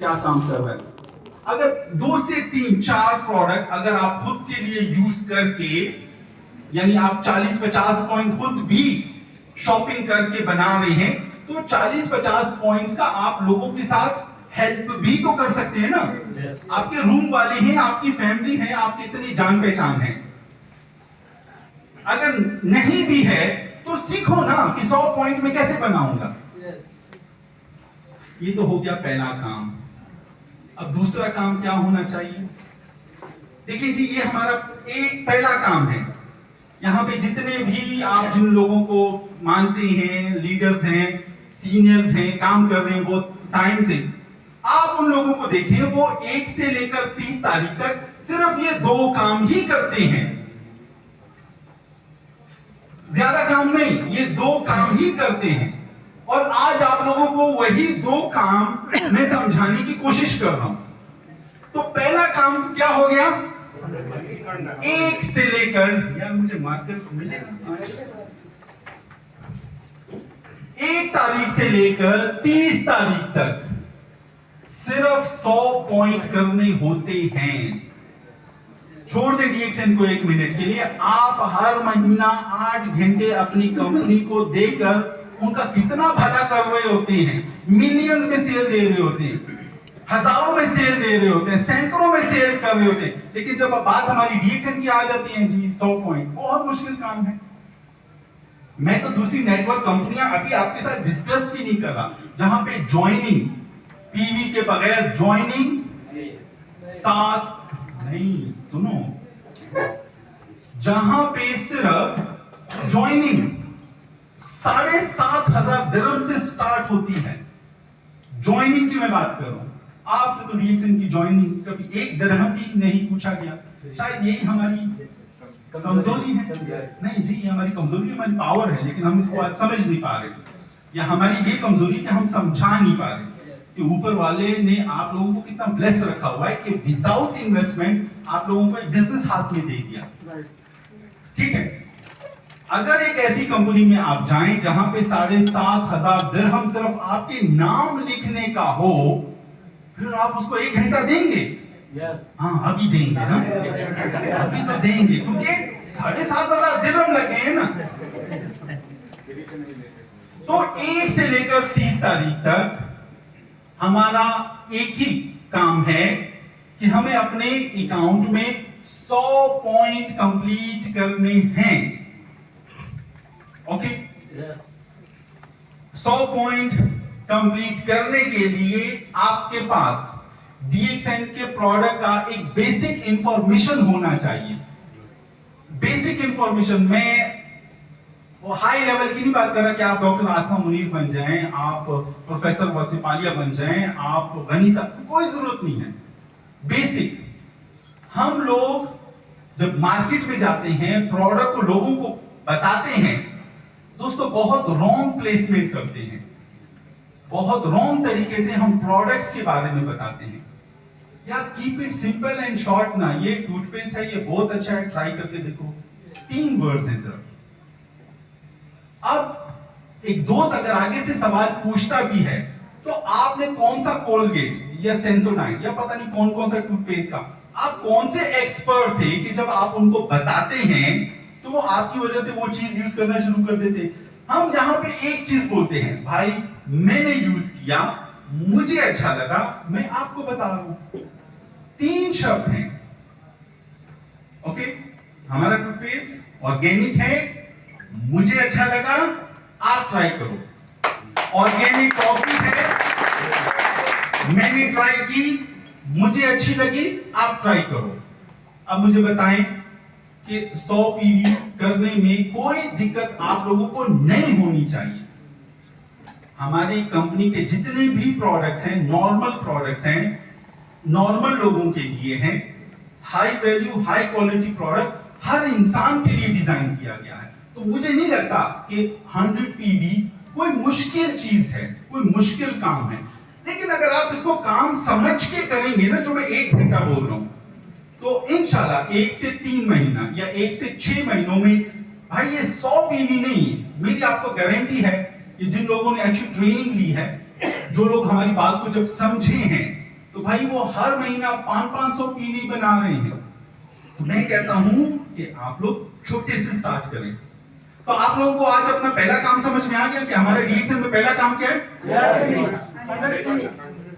क्या काम कर रहा है। अगर 2 से 3 4 प्रोडक्ट अगर आप खुद के लिए यूज करके, यानी आप 40-50 पॉइंट खुद भी शॉपिंग करके बना रहे हैं, तो 40-50 पॉइंट्स का आप लोगों के साथ हेल्प भी तो कर सकते हैं ना। आपके रूम वाले हैं, आपकी फैमिली है, आपकी इतनी जान पहचान है। अगर नहीं भी है तो सीखो ना कि 100 पॉइंट में कैसे बनाऊंगा। ये तो हो गया पहला काम। अब दूसरा काम क्या होना चाहिए? देखिए जी, ये हमारा एक पहला काम है। यहाँ पे जितने भी आप जिन लोगों को मानते हैं, लीडर्स हैं, सीनियर्स हैं, काम कर रहे हैं वो टाइम से, आप उन लोगों को देखें, वो 1 से लेकर 30 तारीख तक सिर्फ ये 2 काम ही करते हैं। ज्यादा काम नहीं, ये 2 काम ही करते हैं। और आज आप लोगों को वही 2 काम मैं समझाने की कोशिश कर रहा हूं। तो पहला काम तो क्या हो गया? 1 से लेकर, यार मुझे मार्कर मिलेगा, 1 तारीख से लेकर 30 तारीख तक सिर्फ 100 पॉइंट करने होते हैं। छोड़ दे डीएक्सएन को 1 मिनट के लिए। आप हर महीना 8 घंटे अपनी कंपनी को देकर उनका कितना भला कर रहे होते हैं। मिलियंस में सेल दे रहे होते हैं, हजारों में सेल दे रहे होते हैं, सैकड़ों में सेल कर रहे होते हैं। लेकिन जब बात हमारी डीएक्सएन की आ जाती है जी, 100 पॉइंट बहुत मुश्किल काम है। मैं तो दूसरी नेटवर्क कंपनियां अभी आपके साथ डिस्कस भी नहीं कर रहा, जहां पे ज्वाइनिंग पीवी के बगैर ज्वाइनिंग 7 नहीं, सुनो, जहां पे सिर्फ ज्वाइनिंग 7,500 दिरहम से स्टार्ट होती है। ज्वाइनिंग की मैं बात कर रहा हूं। आपसे तो डीएक्सएन की ज्वाइनिंग कभी 1 दिरहम भी नहीं पूछा गया। शायद यही हमारी कमजोरी है। नहीं जी, ये हमारी कमजोरी, हमारी पावर है, लेकिन हम इसको आज समझ नहीं पा रहे। या हमारी ये कमजोरी कि हम समझा नहीं पा रहे कि ऊपर वाले ने आप लोगों को कितना ब्लेस रखा हुआ है कि विदाउट इन्वेस्टमेंट आप लोगों को एक बिजनेस हाथ में दे दिया। ठीक है, अगर एक ऐसी कंपनी में आप जाएं जहां पे 7,500 दिरहम सिर्फ आपके नाम लिखने का हो, फिर आप उसको 1 घंटा देंगे? हाँ, अभी देंगे ना, अभी तो देंगे, क्योंकि 7,500 दिरहम लगे हैं ना। तो 1 से लेकर 30 तारीख तक हमारा एक ही काम है कि हमें अपने अकाउंट में 100 पॉइंट कंप्लीट करने हैं। ओके, 100 पॉइंट कंप्लीट करने के लिए आपके पास डीएक्सएन के प्रोडक्ट का एक बेसिक इंफॉर्मेशन होना चाहिए। बेसिक इंफॉर्मेशन, मैं वो हाई लेवल की नहीं बात कर रहा कि आप डॉक्टर आसमा मुनीर बन जाएं, आप प्रोफेसर वसीम आलिया बन जाएं, आप गनी साहब, कोई जरूरत नहीं है। बेसिक हम लोग जब मार्केट में जाते हैं, प्रोडक्ट को लोगों को बताते हैं, दोस्तों बहुत रॉन्ग प्लेसमेंट करते हैं, बहुत रॉन्ग तरीके से हम प्रोडक्ट्स के बारे में बताते हैं। यार keep it simple and short ना, ये टूथपेस्ट है, ये बहुत अच्छा है, ट्राई करके देखो, 3 वर्ड्स हैं सिर्फ। अब एक दोस्त अगर आगे से सवाल पूछता भी है तो आपने कौन सा कोलगेट या सेंसोडाइन या पता नहीं कौन कौन सा टूथपेस्ट का, आप कौन से एक्सपर्ट थे कि जब आप उनको बताते हैं तो वो आपकी वजह से वो चीज यूज करना शुरू कर देते। हम यहां पे एक चीज बोलते हैं, भाई मैंने यूज किया, मुझे अच्छा लगा, मैं आपको बता रहा हूं। 3 शब्द हैं। ओके, हमारा टूथपेस्ट ऑर्गेनिक है, मुझे अच्छा लगा, आप ट्राई करो। ऑर्गेनिक कॉफी है, मैंने ट्राई की, मुझे अच्छी लगी, आप ट्राई करो। अब मुझे बताएं कि 100 पीवी करने में कोई दिक्कत आप लोगों को नहीं होनी चाहिए। हमारी कंपनी के जितने भी प्रोडक्ट्स हैं, नॉर्मल प्रोडक्ट्स हैं, नॉर्मल लोगों के लिए हैं। High value, high quality product हर इंसान के लिए डिजाइन किया गया है। तो मुझे नहीं लगता कि 100 पीवी कोई मुश्किल चीज है, कोई मुश्किल काम है। लेकिन अगर आप इसको काम समझ के करेंगे ना, जो मैं 1 घंटा बोल रहा हूं, तो इंशाल्लाह 1 से 3 महीना या 1 से 6 महीनों में भाई ये 100 पीवी नहीं, मेरी आपको गारंटी है कि जिन लोगों ने अच्छी ट्रेनिंग ली है, जो लोग हमारी बात को जब समझे हैं, तो भाई वो हर महीना 500-500 पीवी बना रहे हैं। तो मैं कहता हूं कि आप लोग छोटे से स्टार्ट करें। तो आप लोगों को आज अपना पहला काम समझ में आ गया कि हमारे डीएक्सएन में पहला काम क्या है?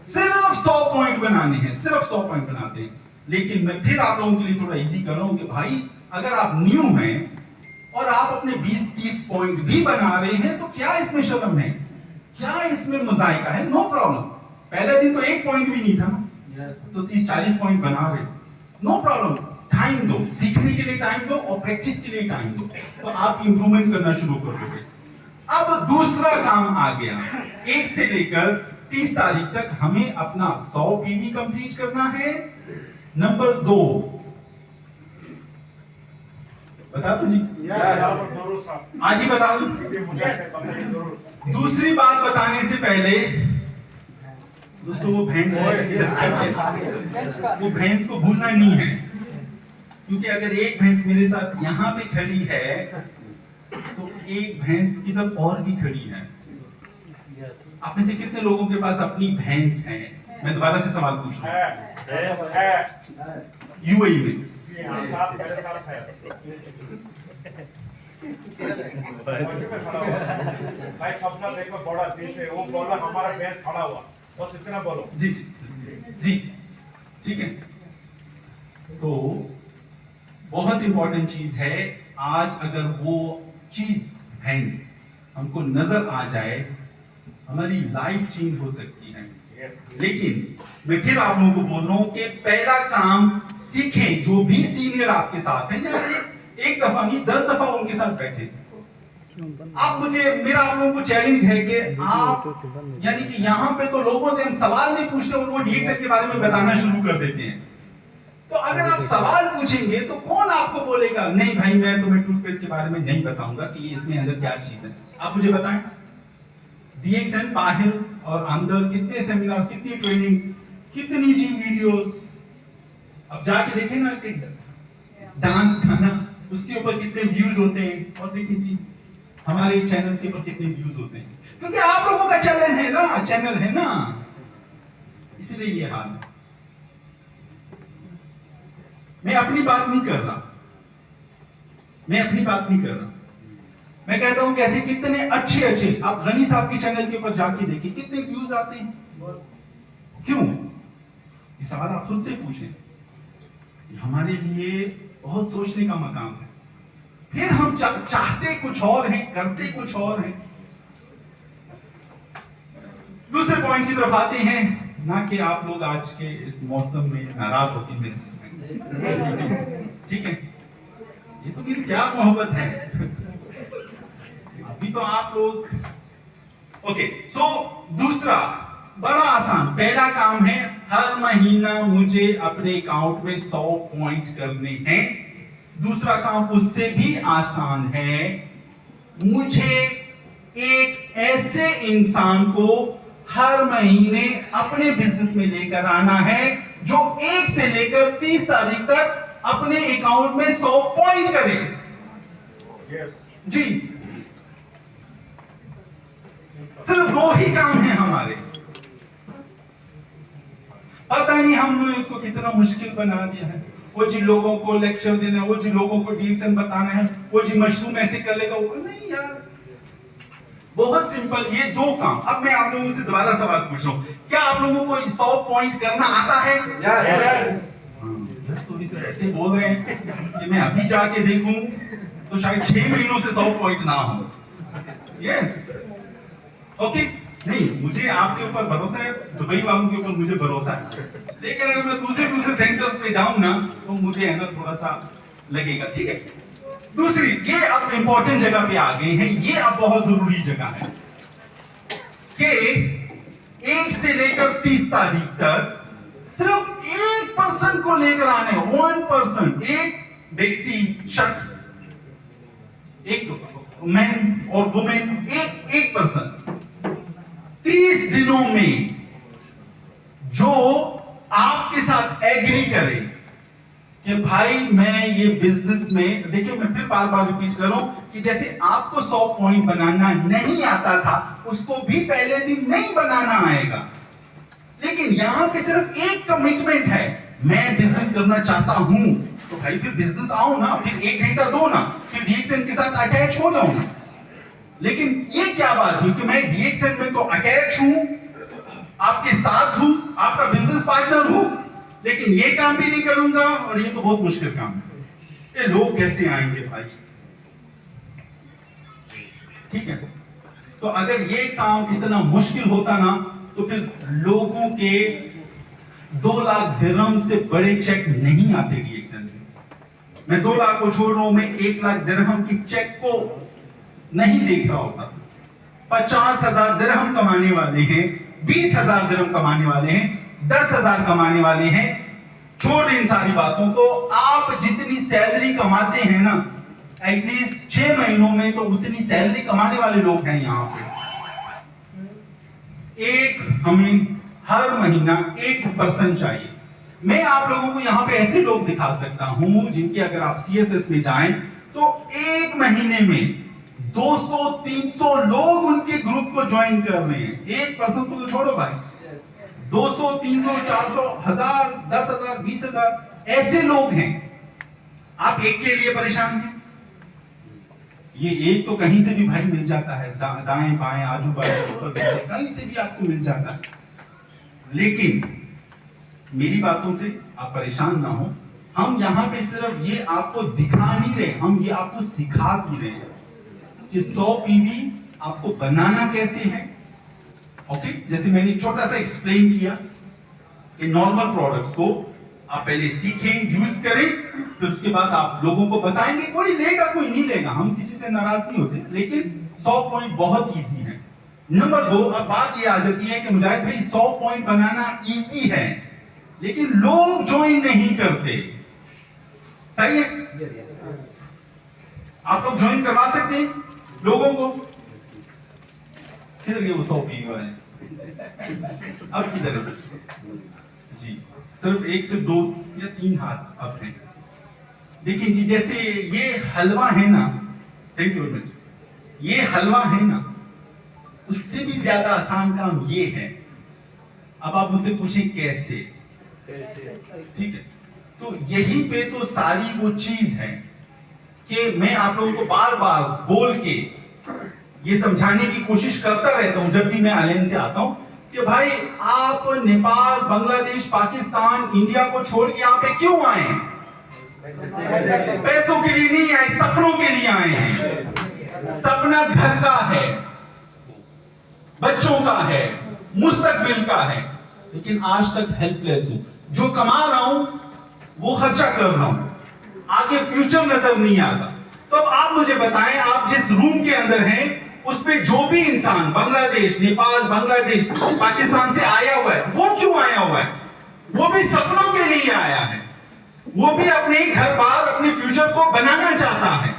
सिर्फ 100 पॉइंट बनाने हैं, सिर्फ 100 पॉइंट बनाते हैं। लेकिन मैं फिर आप लोगों के लिए थोड़ा इजी कर रहा हूं कि भाई अगर आप न्यू हैं और आप अपने 20-30 पॉइंट भी बना रहे हैं तो क्या इसमें शर्म है, क्या इसमें मुजायका है? No problem. पहले दिन तो 1 पॉइंट भी नहीं था, तो 30-40 पॉइंट बना रहे, नो प्रॉब्लम। टाइम दो, सीखने के लिए टाइम दो और प्रैक्टिस के लिए टाइम दो, तो आप इंप्रूवमेंट करना शुरू कर दोगे। अब दूसरा काम आ गया, 1 से लेकर 30 तारीख तक हमें अपना 100 पीवी कंप्लीट करना है। नंबर 2 बता दो जी, आज ही बता दो। दूसरी बात बताने से पहले दोस्तों, वो भैंस वो भैंस को भूलना नहीं है, क्योंकि अगर एक भैंस मेरे साथ यहाँ पे खड़ी है तो एक भैंस किधर और भी खड़ी है। आप में से कितने लोगों के पास अपनी भैंस है? मैं दोबारा से सवाल पूछ रहा हूँ। यूएई में भाई सपना देखो बड़ा दिल से, वो बोला हमारा भैंस खड़ा हुआ, बस इतना बोलो। जी जी जी, ठीक है। तो बहुत इंपॉर्टेंट चीज है, आज अगर वो चीज भैंस हमको नजर आ जाए, हमारी लाइफ चेंज हो सकती है। लेकिन मैं फिर आप लोगों को बोल रहा हूं कि पहला काम सीखें। जो भी सीनियर आपके साथ हैं, एक दफा नहीं 10 दफा उनके साथ बैठे। आप मेरा आप लोगों को चैलेंज है कि आप, यानी कि यहाँ पे तो लोगों से हम सवाल नहीं पूछते और वो डीएक्सएन के बारे में बताना शुरू कर देते हैं। तो अगर आप सवाल पूछेंगे तो कौन आपको बोलेगा नहीं भाई मैं तुम्हें टूथपेस्ट के बारे में नहीं बताऊंगा कि इसमें अंदर क्या चीज है। आप मुझे बताएं, डीएक्सएन बाहर और अंदर कितने सेमिनार, कितनी ट्रेनिंग, कितनी जी वीडियोस, अब जाके देखें ना कि डांस गाना उसके ऊपर कितने व्यूज होते हैं, और देखिए जी हमारे चैनल्स के ऊपर कितने व्यूज होते हैं, क्योंकि आप लोगों का चैनल है ना, इसलिए ये हाल है। मैं अपनी बात नहीं कर रहा, मैं कहता हूं कैसे कितने अच्छे आप रनी साहब के चैनल के ऊपर जाके देखिए कितने व्यूज आते हैं। क्यों? ये सवाल आप खुद से पूछें। हमारे लिए बहुत सोचने का मकाम है। फिर हम चाहते कुछ और हैं, करते कुछ और हैं। दूसरे पॉइंट की तरफ आते हैं, ना कि आप लोग आज के इस मौसम में नाराज होकर मेरे से ठीक है, ये तो मेरी क्या मोहब्बत है। अभी तो आप लोग ओके। सो दूसरा बड़ा आसान पहला काम है, हर महीना मुझे अपने अकाउंट में 100 पॉइंट करने हैं। दूसरा काम उससे भी आसान है, मुझे एक ऐसे इंसान को हर महीने अपने बिजनेस में लेकर आना है जो 1 से लेकर 30 तारीख तक अपने अकाउंट में 100 पॉइंट करे। जी, सिर्फ 2 ही काम हैं हमारे। पता नहीं हमने इसको कितना मुश्किल बना दिया है। वो जी लोगों को लेक्चर देना है, वो जी लोगों को डीएक्सएन बताना है, वो जी मशरूम ऐसे कर लेगा, वो नहीं यार, बहुत सिंपल ये 2 काम। अब मैं आप लोगों से दोबारा सवाल पूछ रहा हूं, क्या आप लोगों को 100 पॉइंट करना आता है? तो ऐसे बोल रहे हैं कि मैं अभी जाके देखूं तो शायद 6 महीनों से 100 पॉइंट ना हो। Yes, okay. नहीं, मुझे आपके ऊपर भरोसा है, दुबई वालों के ऊपर मुझे भरोसा है, लेकिन अगर मैं दूसरे सेंटर्स पे जाऊं ना तो मुझे है ना थोड़ा सा लगेगा। ठीक है, दूसरी, ये अब इंपॉर्टेंट जगह पे आ गए हैं, ये अब बहुत जरूरी जगह है कि 1 से लेकर 30 तारीख तक सिर्फ 1% को लेकर आने, 1%, एक व्यक्ति, शख्स, एक मैन और वुमेन, 1% 30 दिनों में जो आपके साथ एग्री करे कि भाई मैं ये बिजनेस में, देखिए मैं फिर बार रिपीट कर रहा हूं कि जैसे आपको 100 पॉइंट बनाना नहीं आता था, उसको भी पहले दिन नहीं बनाना आएगा, लेकिन यहां पे सिर्फ एक कमिटमेंट है, मैं बिजनेस करना चाहता हूं, तो भाई फिर बिजनेस आओ ना, फिर 1 घंटा दो ना, फिर डीएक्सएन के साथ अटैच हो जाओ ना। लेकिन ये क्या बात हुई कि मैं डीएक्सएन में तो अटैच हूं, आपके साथ हूं, आपका बिजनेस पार्टनर हूं, लेकिन ये काम भी नहीं करूंगा, और ये तो बहुत मुश्किल काम है। ये लोग कैसे आएंगे भाई? ठीक है, तो अगर ये काम इतना मुश्किल होता ना, तो फिर लोगों के 2 लाख दिरहम से बड़े चेक नहीं आते डीएक्सएन में। मैं 2 लाख को छोड़ रहा हूं, मैं 1 लाख दिरहम की चेक को नहीं देख रहा होता। 50,000 दिरहम कमाने वाले हैं, 20,000 दिरहम कमाने वाले हैं, 10,000 कमाने वाले हैं, छोड़ इन सारी बातों को। आप जितनी सैलरी कमाते हैं ना, एटलीस्ट 6 महीनों में तो उतनी सैलरी कमाने वाले लोग हैं यहां पे। हमें हर महीना 1% चाहिए। मैं आप लोगों को यहां पे ऐसे लोग दिखा सकता हूं जिनके अगर आप सीएसएस में जाएं तो 1 महीने में 200-300 लोग उनके ग्रुप को ज्वाइन कर रहे हैं। 1% को तो छोड़ो भाई, 200, 300, 400, 1000, 10,000, 20,000 ऐसे लोग हैं। आप एक के लिए परेशान हैं? ये एक तो कहीं से भी भाई मिल जाता है, दाएं बाएं आजू बाजू ऊपर नीचे कहीं से भी आपको मिल जाता है। लेकिन मेरी बातों से आप परेशान ना हो, हम यहां पे सिर्फ ये आपको दिखा नहीं रहे, हम ये आपको सिखा भी रहे हैं कि 100 पीवी आपको बनाना कैसे है। ओके, जैसे मैंने छोटा सा एक्सप्लेन किया कि नॉर्मल प्रोडक्ट्स को आप पहले सीखें, यूज करें, फिर उसके बाद आप लोगों को बताएंगे। कोई लेगा कोई नहीं लेगा, हम किसी से नाराज नहीं होते, लेकिन 100 पॉइंट बहुत इजी है। नंबर 2, अब बात ये आ जाती है कि मुजाहिद भाई 100 पॉइंट बनाना इजी है, लेकिन लोग ज्वाइन नहीं करते। सही है? आप लोग ज्वाइन करवा सकते हैं लोगों को? किधर गए वो 100 पी वाले? अब किधर है जी? सिर्फ 1 से 2 या 3 हाथ अब हैं। लेकिन जी जैसे ये हलवा है ना, थैंक यू वेरी मच, ये हलवा है ना, उससे भी ज्यादा आसान काम ये है। अब आप मुझसे पूछें कैसे? ठीक है, तो यहीं पे तो सारी वो चीज है कि मैं आप लोगों को बार बार बोल के ये समझाने की कोशिश करता रहता हूं जब भी मैं आइलैंड से आता हूं कि भाई आप नेपाल, बांग्लादेश, पाकिस्तान, इंडिया को छोड़ के यहाँ पे क्यों आए? पैसों के लिए नहीं आए, सपनों के लिए आए हैं। सपना घर का है, बच्चों का है, मुस्तकबिल का है, लेकिन आज तक हेल्पलेस हूं। जो कमा रहा हूं वो खर्चा कर रहा हूं, आगे फ्यूचर नजर नहीं आता। तो अब आप मुझे बताएं, आप जिस रूम के अंदर हैं उसमें जो भी इंसान बांग्लादेश, नेपाल, बांग्लादेश, पाकिस्तान से आया हुआ है, वो क्यों आया हुआ है? वो भी सपनों के लिए आया है, वो भी अपने घर बार, अपने फ्यूचर को बनाना चाहता है।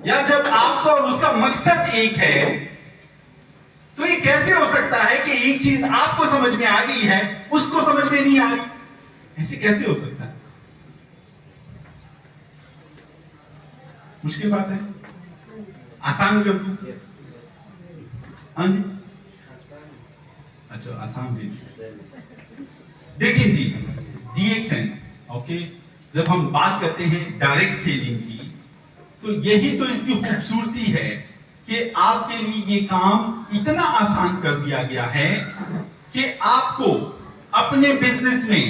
या जब आपका और उसका मकसद एक है, तो ये कैसे हो सकता है कि एक चीज आपको समझ में आ गई है, उसको समझ में नहीं आ रही? ऐसे कैसे हो सकता है? मुश्किल बात है, आसान कर दूं? हाँ जी, अच्छा आसान भी। देखिए जी, डीएक्सएन, ओके, जब हम बात करते हैं डायरेक्ट सेलिंग की, तो यही तो इसकी खूबसूरती है कि आपके लिए ये काम इतना आसान कर दिया गया है कि आपको अपने बिजनेस में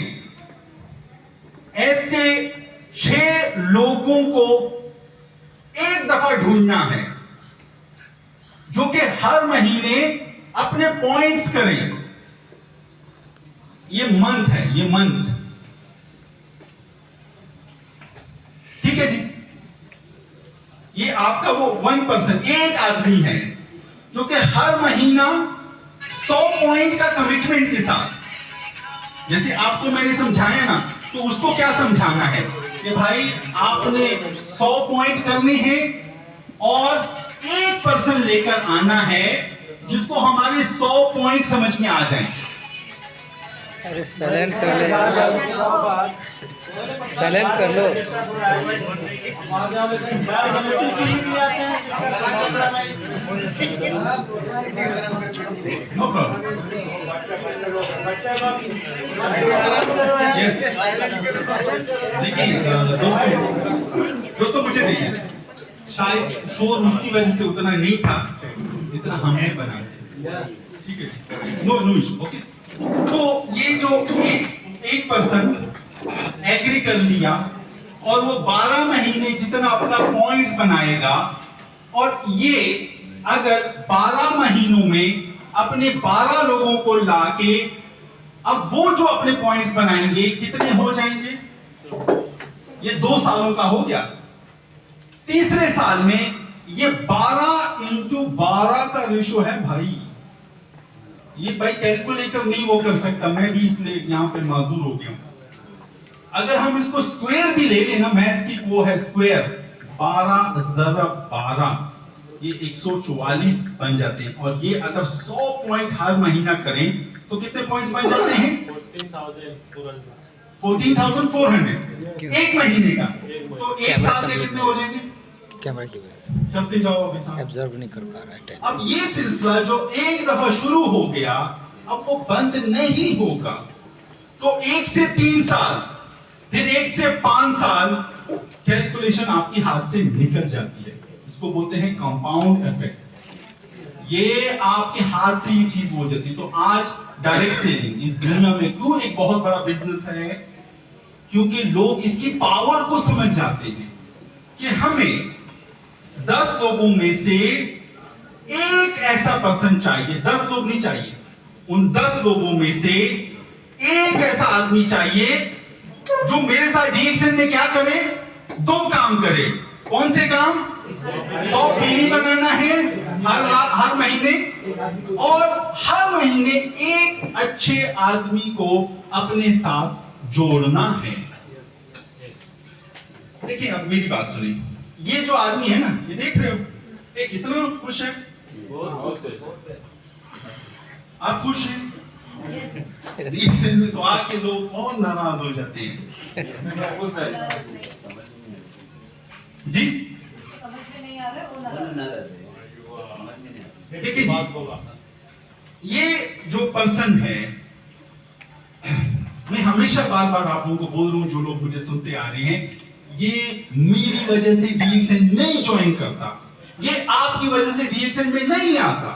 ऐसे 6 लोगों को एक दफा ढूंढना है जो कि हर महीने अपने पॉइंट्स करें। ये मंथ है, ये मंथ, ठीक है जी। ये आपका वो 1% एक आदमी है जो कि हर महीना 100 पॉइंट का कमिटमेंट के साथ, जैसे आपको मैंने समझाया ना, तो उसको क्या समझाना है कि भाई आपने 100 पॉइंट करने हैं और 1% लेकर आना है जिसको हमारे 100 पॉइंट समझ में आ जाए। अरे साइलेंट कर ले, साइलेंट कर लो। No problem. यस, देखिए दोस्तों मुझे देखिए, शायद शोर उसकी वजह से उतना नहीं था जितना हमने बनाया, ठीक है, नो नो इशू, ओके। तो ये जो एक पर्सन एग्री कर लिया और वो 12 महीने जितना अपना पॉइंट्स बनाएगा, और ये अगर 12 महीनों में अपने 12 लोगों को लाके, अब वो जो अपने पॉइंट्स बनाएंगे कितने हो जाएंगे, ये 2 सालों का हो गया। तीसरे साल में ये 12 × 12 का रेशो है भाई। ये भाई कैलकुलेटर नहीं वो कर सकता, मैं भी इसलिए यहां पे माजूर हो गया हूं। अगर हम इसको स्क्वायर भी ले लेना, मैथ्स की वो है स्क्वायर, 12 × 12 ये 144 बन जाते हैं। और ये अगर 100 पॉइंट हर महीना करें तो कितने पॉइंट्स बन जाते हैं? 14,400 एक महीने का। तो एक साल के कितने हो जाएंगे? कैमरा की वजह से करते जाओ अभी साहब। एब्जॉर्ब नहीं कर पा रहा है टाइम। अब ये सिलसिला जो एक दफा शुरू हो गया, अब वो बंद नहीं होगा। तो 1 से 3 साल, फिर 1 से 5 साल, कैलकुलेशन आपकी हाथ से निकल जाती है। इसको बोलते हैं कंपाउंड इफेक्ट। ये आपके हाथ से ये चीज हो जाती है। तो आज डायरेक्ट सेलिंग इस दुनिया में क्यों एक बहुत बड़ा बिजनेस है? क्योंकि लोग इसकी पावर को समझ जाते हैं कि हमें 10 लोगों में से एक ऐसा पर्सन चाहिए, 10 लोग नहीं चाहिए, उन 10 लोगों में से एक ऐसा आदमी चाहिए जो मेरे साथ डीएक्सएन में क्या करे? 2 काम करे। कौन से काम? 100 पीवी बनाना है हर महीने, और हर महीने एक अच्छे आदमी को अपने साथ जोड़ना है। देखिए अब मेरी बात सुनिए, ये जो आदमी है ना, ये देख रहे हो, ये कितना खुश है? आप खुश हैं? डीएक्सएन में तो आके लोग और नाराज हो जाते हैं जी। समझ में नहीं आ रहा है, वो नाराज है। देखिए जी, ये जो पर्सन है, मैं हमेशा बार बार आप लोगों को बोल रहा हूं, जो लोग मुझे सुनते आ रहे हैं, ये मेरी वजह से डीएक्सएन नहीं ज्वाइन करता, ये आपकी वजह से डीएक्सएन में नहीं आता।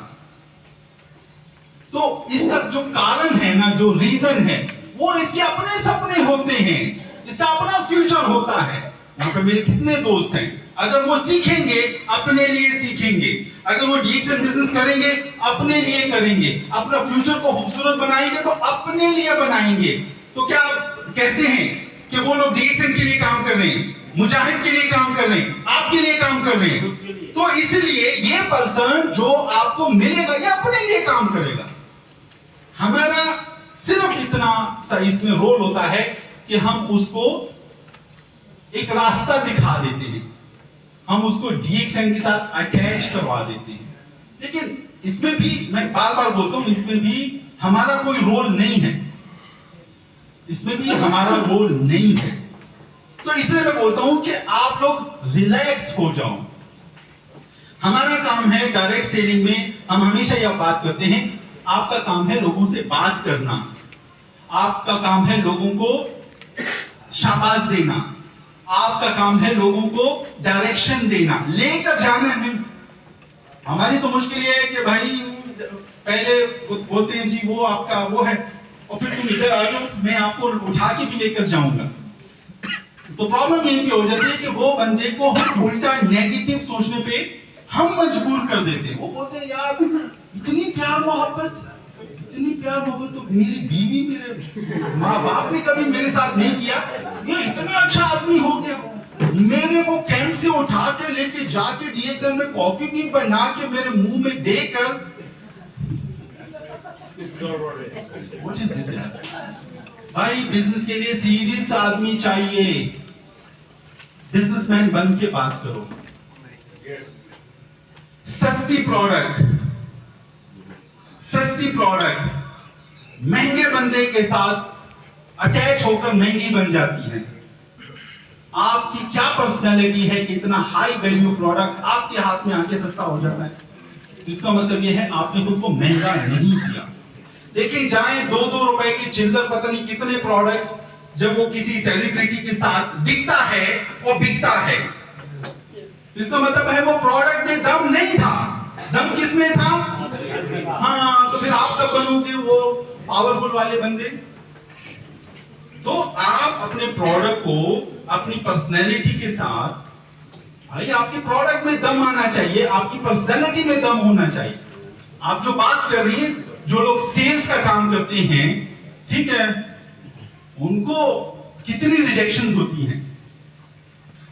तो इसका जो कारण है ना, जो रीजन है, वो इसके अपने सपने होते हैं, इसका अपना फ्यूचर होता है। यहाँ पे मेरे कितने दोस्त हैं, अगर वो सीखेंगे अपने लिए सीखेंगे, अगर वो डीएक्सएन बिजनेस करेंगे अपने लिए करेंगे, अपना फ्यूचर को खूबसूरत बनाएंगे तो अपने लिए बनाएंगे। तो क्या आप कहते हैं कि वो लोग डीएक्सएन के लिए काम कर रहे हैं, मुजाहिद के लिए काम कर रहे हैं, आपके लिए काम कर रहे हैं? तो इसलिए ये पर्सन जो आपको मिलेगा ये अपने लिए काम करेगा। हमारा सिर्फ इतना सा इसमें रोल होता है कि हम उसको एक रास्ता दिखा देते हैं, हम उसको डीएक्सएन के साथ अटैच करवा देते हैं। लेकिन इसमें भी मैं बार बार बोलता हूं, इसमें भी हमारा कोई रोल नहीं है, इसमें भी हमारा रोल नहीं है। तो इसलिए मैं बोलता हूं कि आप लोग रिलैक्स हो जाओ। हमारा काम है डायरेक्ट सेलिंग में, हम हमेशा यह बात करते हैं, आपका काम है लोगों से बात करना, आपका काम है लोगों को शाबाश देना, आपका काम है लोगों को डायरेक्शन देना, लेकर जाना नहीं। हमारी तो मुश्किल ये है कि भाई पहले बोलते हैं जी वो आपका वो है, और फिर तुम इधर आ जाओ, मैं आपको उठा के भी लेकर जाऊंगा। तो प्रॉब्लम यही पे हो जाती है कि वो बंदे को हम उल्टा नेगेटिव सोचने पे हम मजबूर कर देते हैं। वो बोलते हैं यार इतनी प्यार मोहब्बत तो मेरी बीवी मेरे माँ बाप ने कभी मेरे साथ नहीं किया, ये इतना अच्छा आदमी हो गया, मेरे को कैंप से उठा के लेके जाके डीएक्सएन में कॉफी भी बना के मेरे मुंह में देकर। What is this यार? भाई बिजनेस के लिए सीरियस आदमी चाहिए, बिजनेसमैन बन के बात करो। सस्ती प्रोडक्ट महंगे बंदे के साथ अटैच होकर महंगी बन जाती हैं। आपकी क्या पर्सनैलिटी है कि इतना हाई वैल्यू प्रोडक्ट आपके हाथ में आके सस्ता हो जाता है? इसका मतलब यह है आपने खुद को महंगा नहीं किया। देखिए जाएं 2-2 रुपए के चिल्लर पता नहीं कितने प्रोडक्ट्स जब वो किसी सेलिब्रिटी के साथ दिखता है और बिकता है, इसका मतलब है वो प्रोडक्ट में दम नहीं था। दम किसमें था? हाँ, तो फिर आप कब बनोगे वो पावरफुल वाले बंदे? तो आप अपने प्रोडक्ट को अपनी पर्सनैलिटी के साथ, भाई आपके प्रोडक्ट में दम आना चाहिए, आपकी पर्सनैलिटी में दम होना चाहिए। आप जो बात कर रही हैं, जो लोग सेल्स का काम करते हैं, ठीक है, उनको कितनी रिजेक्शन होती हैं।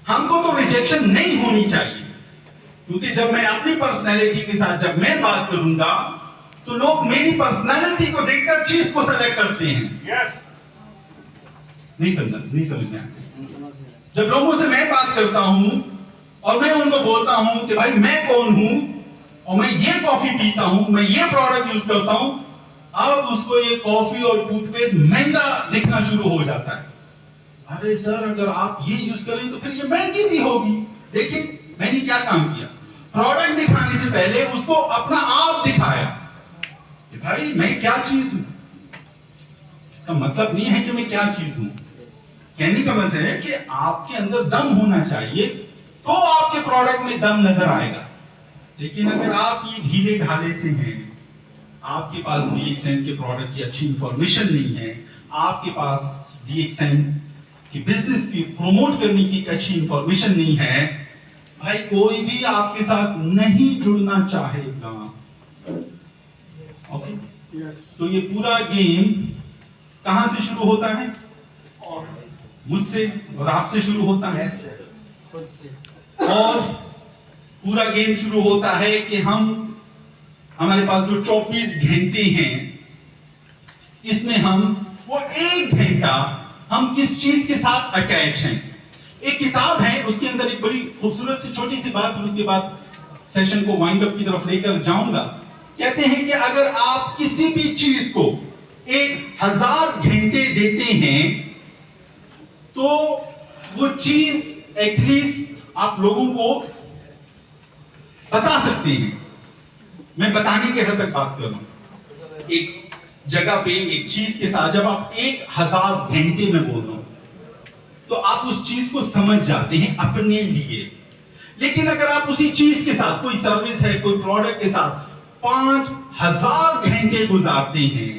हमको तो रिजेक्शन नहीं होनी चाहिए, क्योंकि जब मैं अपनी पर्सनैलिटी के साथ जब मैं बात करूंगा तो लोग मेरी पर्सनैलिटी को देखकर चीज को सेलेक्ट करते हैं। यस नहीं समझना। जब लोगों से मैं बात करता हूं और मैं उनको बोलता हूं कि भाई मैं कौन हूं और मैं ये कॉफी पीता हूं, मैं ये प्रोडक्ट यूज करता हूं, अब उसको ये कॉफी और टूथपेस्ट महंगा दिखना शुरू हो जाता है। अरे सर, अगर आप ये यूज करें तो फिर ये महंगी भी होगी। देखिए मैंने क्या काम किया, प्रोडक्ट दिखाने से पहले उसको अपना आप दिखाया कि भाई मैं क्या चीज हूं। इसका मतलब नहीं है कि मैं क्या चीज हूं, कहने का मतलब है कि आपके अंदर दम होना चाहिए तो आपके प्रोडक्ट में दम नजर आएगा। लेकिन अगर आप ये ढीले ढाले से हैं, आपके पास DXN के प्रोडक्ट की अच्छी इंफॉर्मेशन नहीं है, आपके पास DXN की बिजनेस की प्रमोट करने की अच्छी इंफॉर्मेशन नहीं है, भाई कोई भी आपके साथ नहीं जुड़ना चाहेगा। ओके, तो ये पूरा गेम कहां से शुरू होता है? मुझसे और आपसे शुरू होता है। और पूरा गेम शुरू होता है कि हमारे पास जो 24 घंटे हैं, इसमें हम वो 1 घंटा हम किस चीज के साथ अटैच हैं। एक किताब है, उसके अंदर एक बड़ी खूबसूरत सी छोटी सी बात, फिर उसके बाद सेशन को वाइंड अप की तरफ लेकर जाऊंगा। कहते हैं कि अगर आप किसी भी चीज को 1000 घंटे देते हैं तो वो चीज एटलीस्ट आप लोगों को बता सकते हैं। मैं बताने के हद तक बात कर रहा हूं। एक जगह पे एक चीज के साथ जब आप 1000 घंटे में बोल रहा हूं तो आप उस चीज को समझ जाते हैं अपने लिए। लेकिन अगर आप उसी चीज के साथ, कोई सर्विस है, कोई प्रोडक्ट के साथ 5000 घंटे गुजारते हैं,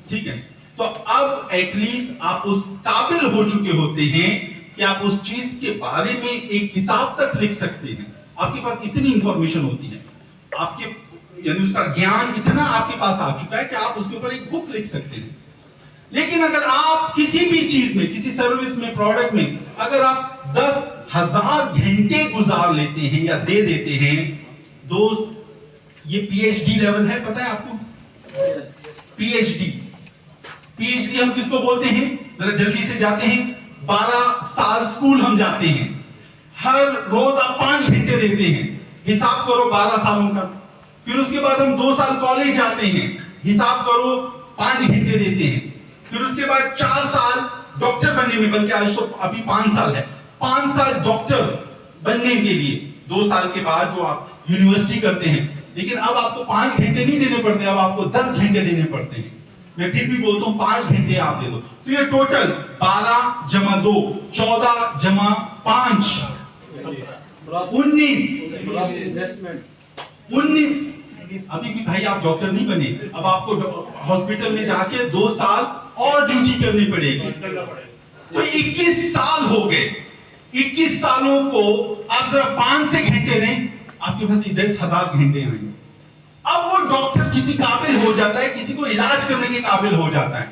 ठीक है, तो अब एटलीस्ट आप उस काबिल हो चुके होते हैं कि आप उस चीज के बारे में एक किताब तक लिख सकते हैं। आपके पास इतनी इंफॉर्मेशन होती है, आपके यानी उसका ज्ञान इतना आपके पास आ चुका है कि आप उसके ऊपर एक बुक लिख सकते हैं। लेकिन अगर आप किसी भी चीज में, किसी सर्विस में, प्रोडक्ट में अगर आप 10,000 घंटे गुजार लेते हैं या दे देते हैं, दोस्त ये PhD लेवल है, पता है आपको? PhD हम किसको बोलते हैं? जरा जल्दी से जाते हैं, 12 साल स्कूल हम जाते हैं, हर रोज आप 5 घंटे देते हैं, हिसाब करो 12 सालों का। फिर उसके बाद हम 2 साल कॉलेज जाते हैं, हिसाब करो 5 घंटे देते हैं। फिर उसके बाद 4 साल डॉक्टर बनने में, बल्कि आज तो अभी 5 साल है, 5 साल डॉक्टर बनने के लिए, 2 साल के बाद जो आप यूनिवर्सिटी करते हैं। लेकिन अब आपको 5 घंटे नहीं देने पड़ते, अब आपको 10 घंटे देने पड़ते हैं। मैं फिर भी बोलता हूं 5 घंटे आप दे दो, तो ये टोटल 12 जमा 2 14 जमा 5 19। अभी भी भाई आप डॉक्टर नहीं बने, अब आपको हॉस्पिटल में जाके 2 साल और ड्यूटी करनी पड़ेगी, तो 21 साल हो गए। 21 सालों को आप जरा 5 से घंटे दें, आपके पास 10,000 घंटे आएंगे। अब वो डॉक्टर किसी काबिल हो जाता है, किसी को इलाज करने के काबिल हो जाता है।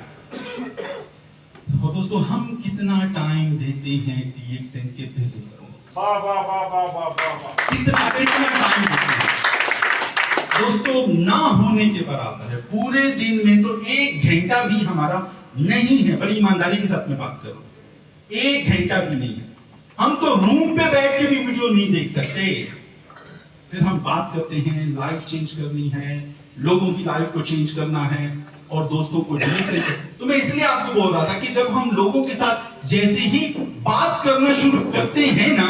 तो दोस्तों हम कितना टाइम देते हैं DXN के बिजनेस को? वाह वाह वाह वाह वाह वाह। कितना टाइम देते हैं दोस्तों? ना होने के बराबर है। पूरे दिन में तो 1 घंटा भी हमारा नहीं है, बड़ी ईमानदारी के साथ में बात करो, 1 घंटा भी नहीं है। हम तो रूम पे बैठ के भी वीडियो नहीं देख सकते। फिर हम बात करते हैं लाइफ चेंज करनी है, लोगों की लाइफ को चेंज करना है, और दोस्तों को डिलीट से तो मैं इसलिए आपको बोल रहा था कि जब हम लोगों के साथ जैसे ही बात करना शुरू करते हैं ना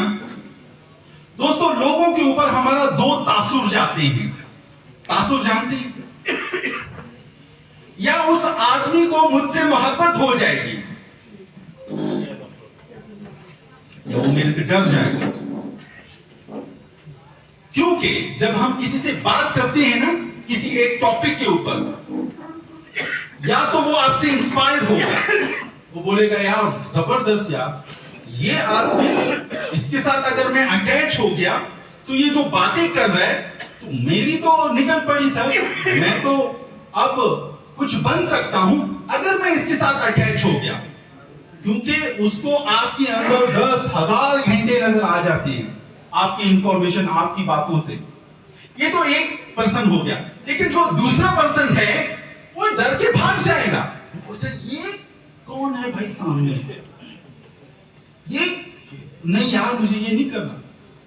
दोस्तों, लोगों के ऊपर हमारा दो तासुर जाते हैं। तासुर जानते हैं? या उस आदमी को मुझसे मोहब्बत हो जाएगी या वो मेरे से डर जाएगा। क्योंकि जब हम किसी से बात करते हैं ना किसी एक टॉपिक के ऊपर, या तो वो आपसे इंस्पायर होगा, वो बोलेगा यार जबरदस्त यार, ये आदमी, इसके साथ अगर मैं अटैच हो गया तो ये जो बातें कर रहा है तो मेरी तो निकल पड़ी सर, मैं तो अब कुछ बन सकता हूं अगर मैं इसके साथ अटैच हो गया। क्योंकि उसको आपके अंदर 10,000 घंटे नजर आ जाते हैं आपकी इंफॉर्मेशन, आपकी बातों से। ये तो एक पर्सन हो गया, लेकिन जो दूसरा पर्सन है वो डर के भाग जाएगा, बोलते ये कौन है भाई सामने, ये नहीं यार मुझे ये नहीं करना।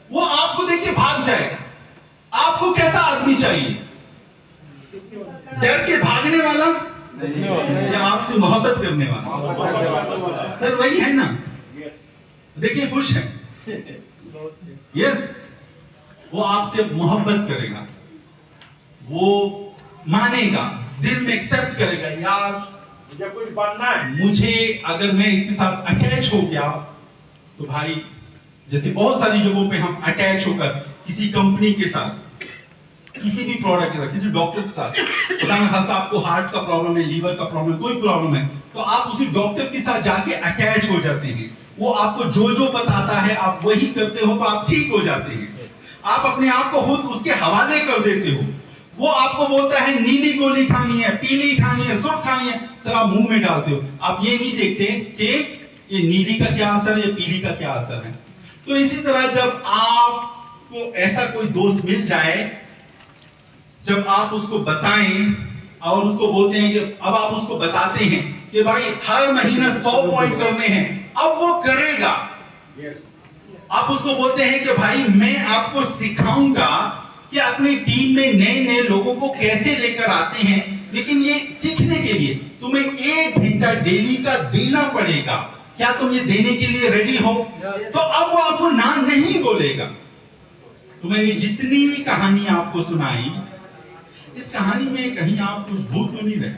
वो आपको देख के भाग जाएगा। आपको कैसा आदमी चाहिए? डर के भागने वाला या आपसे मोहब्बत करने वाला? सर वही है ना, देखिए खुश है, यस, वो आपसे मोहब्बत करेगा, वो मानेगा, दिल में एक्सेप्ट करेगा, यार मुझे कुछ बनना है। मुझे अगर मैं इसके साथ अटैच हो गया तो भाई, जैसे बहुत सारी जगहों पे हम अटैच होकर किसी कंपनी के साथ, किसी भी प्रोडक्ट के साथ, किसी डॉक्टर के साथ, खुदा न खास्ता आपको हार्ट का प्रॉब्लम है, लीवर का प्रॉब्लम है, कोई प्रॉब्लम है, तो आप उसी डॉक्टर के साथ जाके अटैच हो जाते हैं। वो आपको जो जो बताता है आप वही करते हो तो आप ठीक हो जाते हैं। आप अपने आप को खुद उसके हवाले कर देते हो। वो आपको बोलता है नीली गोली खानी है, पीली खानी है, सुर्ख खानी है, सर आप मुंह में डालते हो। आप ये नहीं देखते कि ये नीली का क्या असर है, पीली का क्या असर है। तो इसी तरह जब आपको ऐसा कोई दोस्त मिल जाए, जब आप उसको बताएं और उसको बोलते हैं कि अब आप उसको बताते हैं कि भाई हर महीना 100 पॉइंट करने हैं, अब वो करेगा। आप उसको बोलते हैं कि भाई मैं आपको सिखाऊंगा कि अपनी टीम में नए नए लोगों को कैसे लेकर आते हैं, लेकिन ये सीखने के लिए तुम्हें 1 घंटा डेली का देना पड़ेगा। क्या तुम ये देने के लिए रेडी हो? तो अब वो आपको ना नहीं बोलेगा। तो मैंने जितनी कहानी आपको सुनाई, इस कहानी में कहीं आप कुछ भूल तो नहीं रहे?